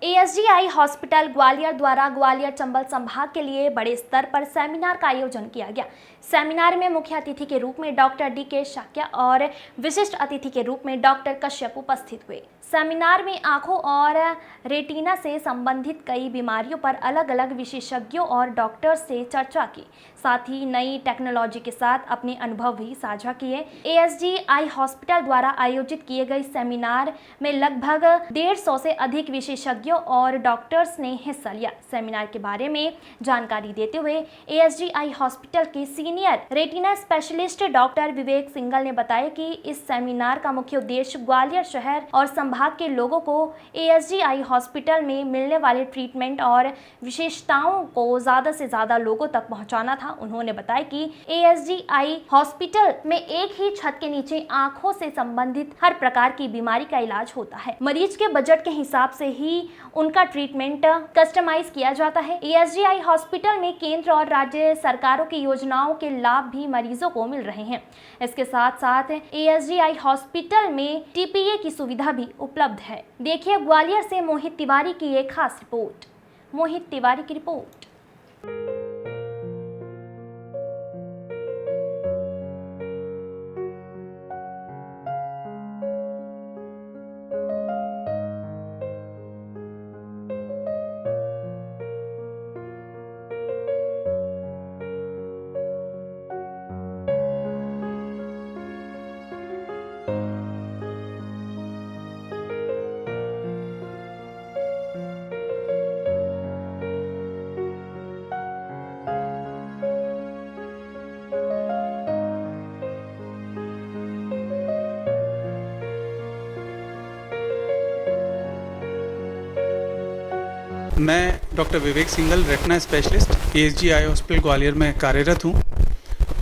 एएसजीआई hospital Gwalior द्वारा ग्वालियर चंबल संभाग के लिए बड़े स्तर पर सेमिनार का आयोजन किया गया। सेमिनार में मुख्य अतिथि के रूप में डॉक्टर डी.के. शाक्या और विशिष्ट अतिथि के रूप में डॉक्टर कश्यप उपस्थित हुए। सेमिनार में आंखों और रेटिना से संबंधित कई बीमारियों पर अलग अलग विशेषज्ञों और डॉक्टर्स से चर्चा की, साथ ही नई टेक्नोलॉजी के साथ अपने अनुभव भी साझा किए। एएसजीआई हॉस्पिटल द्वारा आयोजित किए गए सेमिनार में लगभग 150 से अधिक विशेषज्ञों और डॉक्टर्स ने हिस्सा लिया। सेमिनार के बारे में जानकारी देते हुए एएसजीआई हॉस्पिटल के senior retina specialist doctor Vivek single ने बताया कि इस सेमिनार का मुख्य उद्देश्य ग्वालियर शहर और संभाग के लोगों को एएसजीआई हॉस्पिटल में मिलने वाले ट्रीटमेंट और विशेषताओं को ज़्यादा से ज़्यादा लोगों तक पहुंचाना था। उन्होंने बताया कि एएसजीआई हॉस्पिटल में एक ही छत के नीचे आंखों से संबंधित हर प्रकार की बीमारी का इलाज होता है। मरीज के बजट के हिसाब से ही उनका ट्रीटमेंट कस्टमाइज किया जाता है। एएसजीआई हॉस्पिटल में केंद्र और राज्य सरकारों की योजनाओं के लाभ भी मरीजों को मिल रहे हैं। इसके साथ साथ एएसजीआई हॉस्पिटल में टीपीए की सुविधा भी उपलब्ध है। देखिए ग्वालियर से मोहित तिवारी की एक खास रिपोर्ट। मोहित तिवारी की रिपोर्ट। मैं doctor Vivek Singal retina specialist ASGI hospital Gwalior में कार्यरत हूं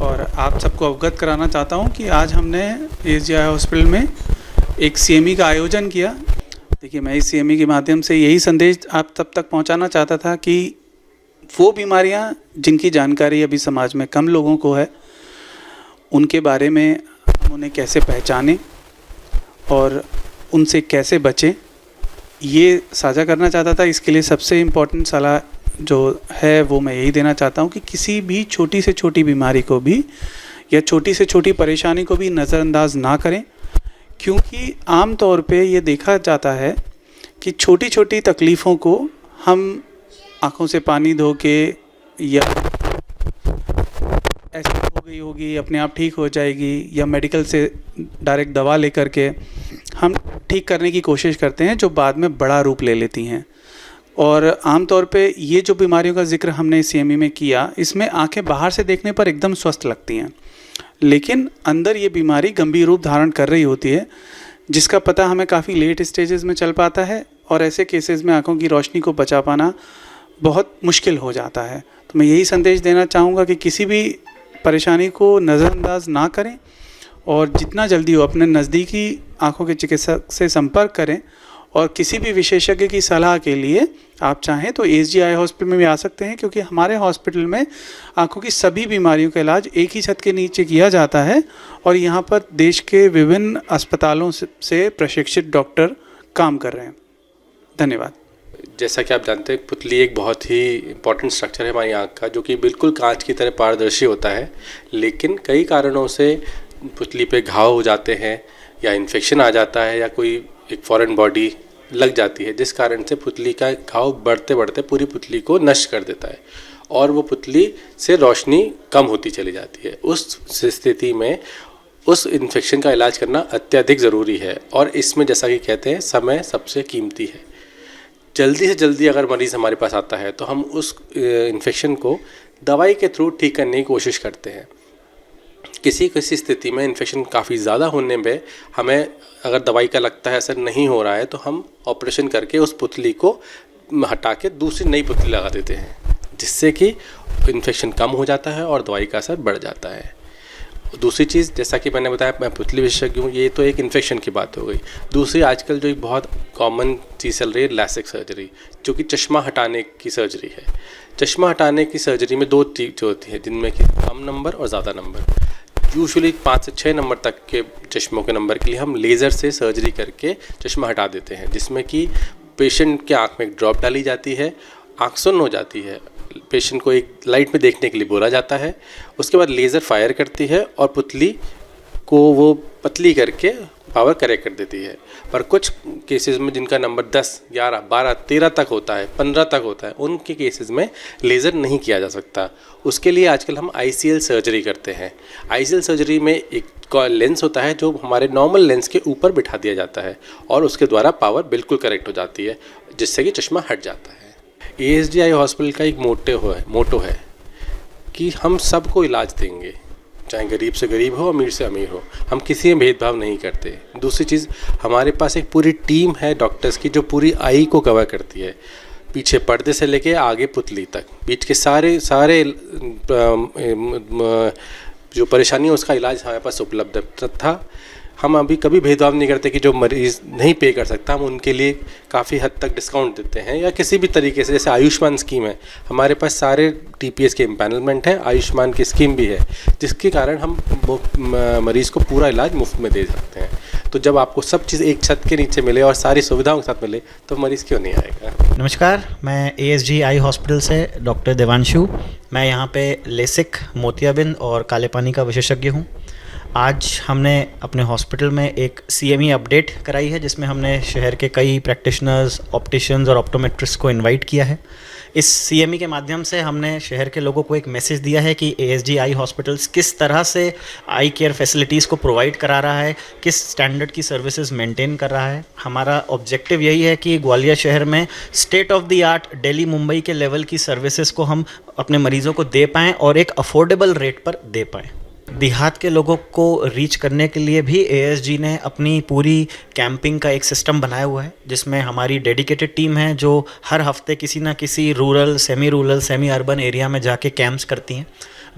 और आप सबको अवगत कराना चाहता हूं कि आज हमने एएसजीआई हॉस्पिटल में एक सीएमई का आयोजन किया। देखिए, मैं इस सीएमई के माध्यम से यही संदेश आप तब तक पहुंचाना चाहता था कि वो बीमारियां जिनकी जानकारी अभी समाज में कम लोगों को है, उनके बारे में हम उन्हें कैसे पहचानें और उनसे कैसे बचें, ये साझा करना चाहता था। इसके लिए सबसे इम्पोर्टेंट सलाह जो है वो मैं यही देना चाहता हूँ कि किसी भी छोटी से छोटी बीमारी को भी या छोटी से छोटी परेशानी को भी नज़रअंदाज ना करें, क्योंकि आम तौर पे ये देखा जाता है कि छोटी छोटी तकलीफ़ों को हम आँखों से पानी धो के या ऐसी हो गई होगी अपने आप ठीक हो जाएगी या मेडिकल से डायरेक्ट दवा लेकर के हम ठीक करने की कोशिश करते हैं, जो बाद में बड़ा रूप ले लेती हैं। और आमतौर पे ये जो बीमारियों का जिक्र हमने सीएमई में किया, इसमें आंखें बाहर से देखने पर एकदम स्वस्थ लगती हैं, लेकिन अंदर ये बीमारी गंभीर रूप धारण कर रही होती है, जिसका पता हमें काफ़ी लेट स्टेजेस में चल पाता है और ऐसे केसेस में आँखों की रोशनी को बचा पाना बहुत मुश्किल हो जाता है। तो मैं यही संदेश देना चाहूँगा कि किसी भी परेशानी को नज़रअंदाज ना करें और जितना जल्दी हो अपने नज़दीकी आँखों के चिकित्सक से संपर्क करें। और किसी भी विशेषज्ञ की सलाह के लिए आप चाहें तो एएसजीआई हॉस्पिटल में भी आ सकते हैं, क्योंकि हमारे हॉस्पिटल में आँखों की सभी बीमारियों का इलाज एक ही छत के नीचे किया जाता है और यहाँ पर देश के विभिन्न अस्पतालों से प्रशिक्षित डॉक्टर काम कर रहे हैं। धन्यवाद। जैसा कि आप जानते हैं, पुतली एक बहुत ही इम्पॉर्टेंट स्ट्रक्चर है हमारी आँख का, जो कि बिल्कुल कांच की तरह पारदर्शी होता है, लेकिन कई कारणों से पुतली पे घाव हो जाते हैं या इन्फेक्शन आ जाता है या कोई एक फॉरेन बॉडी लग जाती है, जिस कारण से पुतली का घाव बढ़ते बढ़ते पूरी पुतली को नष्ट कर देता है और वो पुतली से रोशनी कम होती चली जाती है। उस स्थिति में उस इन्फेक्शन का इलाज करना अत्यधिक ज़रूरी है और इसमें जैसा कि कहते हैं, समय सबसे कीमती है। जल्दी से जल्दी अगर मरीज़ हमारे पास आता है तो हम उस इन्फेक्शन को दवाई के थ्रू ठीक करने की कोशिश करते हैं। किसी किसी स्थिति में इन्फेक्शन काफ़ी ज़्यादा होने में हमें अगर दवाई का लगता है असर नहीं हो रहा है तो हम ऑपरेशन करके उस पुतली को हटा के दूसरी नई पुतली लगा देते हैं, जिससे कि इन्फेक्शन कम हो जाता है और दवाई का असर बढ़ जाता है। दूसरी चीज़, जैसा कि मैंने बताया, मैं पुतली विशेषज्ञ हूँ, ये तो एक इन्फेक्शन की बात हो गई। दूसरी, आजकल जो एक बहुत कॉमन चीज़ चल रही है लासिक सर्जरी, जो कि चश्मा हटाने की सर्जरी है। चश्मा हटाने की सर्जरी में दो चीज़ होती है, जिनमें कि कम नंबर और ज़्यादा नंबर। यूजुअली 5 से 6 नंबर तक के चश्मों के नंबर के लिए हम लेज़र से सर्जरी करके चश्मा हटा देते हैं, जिसमें कि पेशेंट के आँख में एक ड्रॉप डाली जाती है, आँख सुन्न हो जाती है, पेशेंट को एक लाइट में देखने के लिए बोला जाता है, उसके बाद लेज़र फायर करती है और पुतली को वो पतली करके पावर करेक्ट कर देती है। पर कुछ केसेस में जिनका नंबर 10, 11, 12, 13 तक होता है, 15 तक होता है, उनके केसेस में लेज़र नहीं किया जा सकता। उसके लिए आजकल हम ICL सर्जरी करते हैं। ICL सर्जरी में एक लेंस होता है जो हमारे नॉर्मल लेंस के ऊपर बिठा दिया जाता है और उसके द्वारा पावर बिल्कुल करेक्ट हो जाती है, जिससे कि चश्मा हट जाता है। ASG आई हॉस्पिटल का एक मोटो है कि हम सबको इलाज देंगे, चाहे गरीब से गरीब हो, अमीर से अमीर हो, हम किसी में भेदभाव नहीं करते। दूसरी चीज़, हमारे पास एक पूरी टीम है डॉक्टर्स की जो पूरी आई को कवर करती है, पीछे पर्दे से लेके आगे पुतली तक, बीच के सारे जो परेशानी है उसका इलाज हमारे पास उपलब्ध था। हम अभी कभी भेदभाव नहीं करते कि जो मरीज़ नहीं पे कर सकता, हम उनके लिए काफ़ी हद तक डिस्काउंट देते हैं, या किसी भी तरीके से, जैसे आयुष्मान स्कीम है, हमारे पास सारे TPS के एम्पैनलमेंट है, आयुष्मान की स्कीम भी है, जिसके कारण हम मरीज़ को पूरा इलाज मुफ्त में दे सकते हैं। तो जब आपको सब चीज़ एक छत के नीचे मिले और सारी सुविधाओं के साथ मिले तो मरीज़ क्यों नहीं आएगा। नमस्कार, मैं ASG आई हॉस्पिटल से डॉक्टर देवांशु। मैं यहाँ पे लेसिक, मोतियाबिंद और काले पानी का विशेषज्ञ हूँ। आज हमने अपने हॉस्पिटल में एक CME अपडेट कराई है, जिसमें हमने शहर के कई प्रैक्टिशनर्स, ऑप्टिशियंस और ऑप्टोमेट्रिस्ट को इनवाइट किया है। इस CME के माध्यम से हमने शहर के लोगों को एक मैसेज दिया है कि ASG आई हॉस्पिटल्स किस तरह से आई केयर फैसिलिटीज़ को प्रोवाइड करा रहा है, किस स्टैंडर्ड की सर्विसेज मेंटेन कर रहा है। हमारा ऑब्जेक्टिव यही है कि ग्वालियर शहर में state of the art, Delhi, Mumbai के लेवल की सर्विसेज को हम अपने मरीज़ों को दे पाएँ और एक अफोर्डेबल रेट पर दे पाएँ। देहात के लोगों को रीच करने के लिए भी ASG ने अपनी पूरी कैंपिंग का एक सिस्टम बनाया हुआ है, जिसमें हमारी डेडिकेटेड टीम है जो हर हफ्ते किसी ना किसी रूरल, सेमी अर्बन एरिया में जाके कैंप्स करती हैं।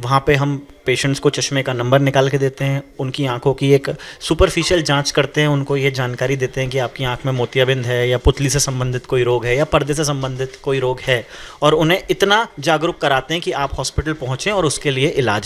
वहाँ पे हम पेशेंट्स को चश्मे का नंबर निकाल के देते हैं, उनकी आंखों की एक सुपरफिशियल जांच करते हैं, उनको ये जानकारी देते हैं कि आपकी आंख में मोतियाबिंद है या पुतली से संबंधित कोई रोग है या पर्दे से संबंधित कोई रोग है, और उन्हें इतना जागरूक कराते हैं कि आप हॉस्पिटल पहुँचें और उसके लिए इलाज